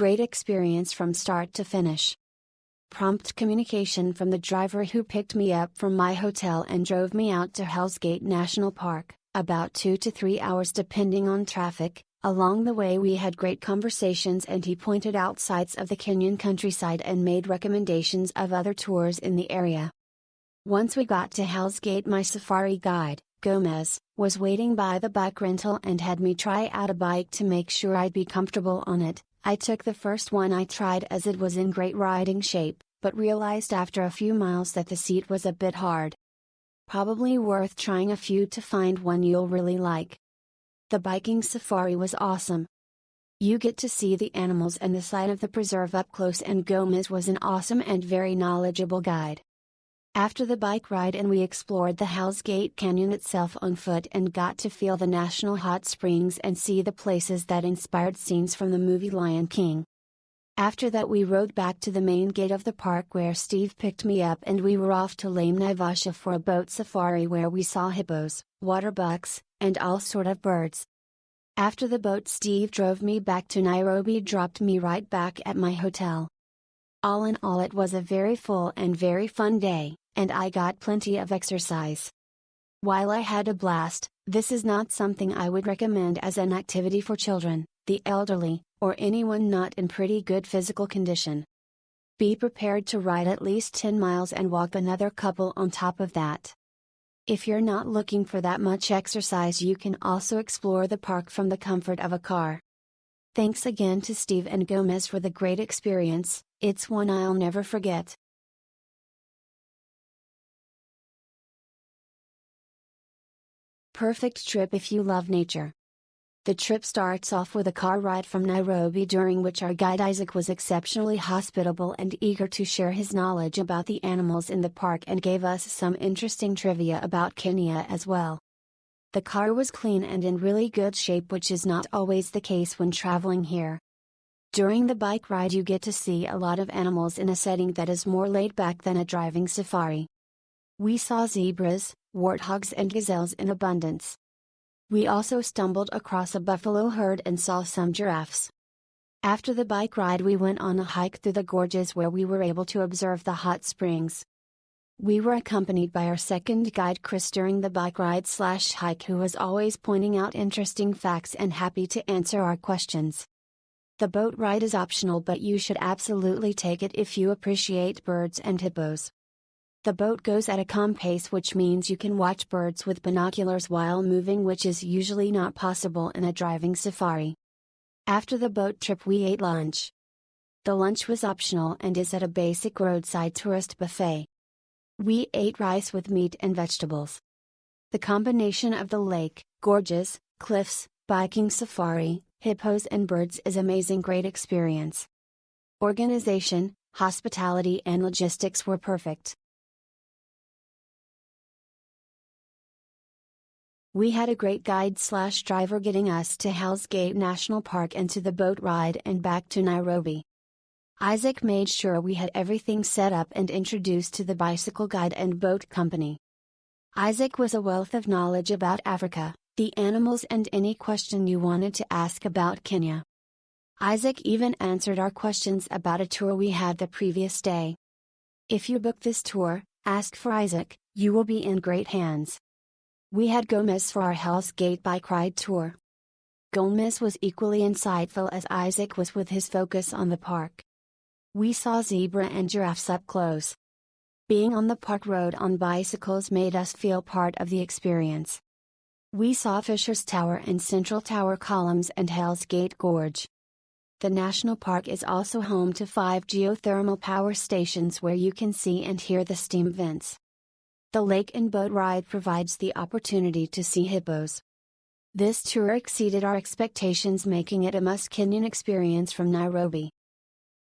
great experience from start to finish. Prompt communication from the driver who picked me up from my hotel and drove me out to Hell's Gate National Park, about 2 to 3 hours depending on traffic. Along the way we had great conversations and he pointed out sights of the Kenyan countryside and made recommendations of other tours in the area. Once we got to Hell's Gate, my safari guide, Gomez, was waiting by the bike rental and had me try out a bike to make sure I'd be comfortable on it. I took the first one I tried as it was in great riding shape, but realized after a few miles that the seat was a bit hard. Probably worth trying a few to find one you'll really like. The biking safari was awesome. You get to see the animals and the side of the preserve up close, and Gomez was an awesome and very knowledgeable guide. After the bike ride and we explored the Hell's Gate Canyon itself on foot and got to feel the national hot springs and see the places that inspired scenes from the movie Lion King. After that we rode back to the main gate of the park where Steve picked me up and we were off to Lake Naivasha for a boat safari where we saw hippos, water bucks, and all sort of birds. After the boat Steve drove me back to Nairobi, dropped me right back at my hotel. All in all it was a very full and very fun day, and I got plenty of exercise. While I had a blast, this is not something I would recommend as an activity for children, the elderly, or anyone not in pretty good physical condition. Be prepared to ride at least 10 miles and walk another couple on top of that. If you're not looking for that much exercise, you can also explore the park from the comfort of a car. Thanks again to Steve and Gomez for the great experience, it's one I'll never forget. Perfect trip if you love nature. The trip starts off with a car ride from Nairobi, during which our guide Isaac was exceptionally hospitable and eager to share his knowledge about the animals in the park and gave us some interesting trivia about Kenya as well. The car was clean and in really good shape, which is not always the case when traveling here. During the bike ride you get to see a lot of animals in a setting that is more laid back than a driving safari. We saw zebras, warthogs and gazelles in abundance. We also stumbled across a buffalo herd and saw some giraffes. After the bike ride we went on a hike through the gorges where we were able to observe the hot springs. We were accompanied by our second guide Chris during the bike ride/hike, who was always pointing out interesting facts and happy to answer our questions. The boat ride is optional, but you should absolutely take it if you appreciate birds and hippos. The boat goes at a calm pace, which means you can watch birds with binoculars while moving, which is usually not possible in a driving safari. After the boat trip we ate lunch. The lunch was optional and is at a basic roadside tourist buffet. We ate rice with meat and vegetables. The combination of the lake, gorges, cliffs, biking safari, hippos and birds is amazing. Great experience. Organization, hospitality and logistics were perfect. We had a great guide/driver getting us to Hell's Gate National Park and to the boat ride and back to Nairobi. Isaac made sure we had everything set up and introduced to the bicycle guide and boat company. Isaac was a wealth of knowledge about Africa, the animals and any question you wanted to ask about Kenya. Isaac even answered our questions about a tour we had the previous day. If you book this tour, ask for Isaac, you will be in great hands. We had Gomez for our Hell's Gate bike ride tour. Gomez was equally insightful as Isaac was with his focus on the park. We saw zebra and giraffes up close. Being on the park road on bicycles made us feel part of the experience. We saw Fisher's Tower and Central Tower columns and Hell's Gate Gorge. The national park is also home to 5 geothermal power stations where you can see and hear the steam vents. The lake and boat ride provides the opportunity to see hippos. This tour exceeded our expectations, making it a must-Kenyan experience from Nairobi.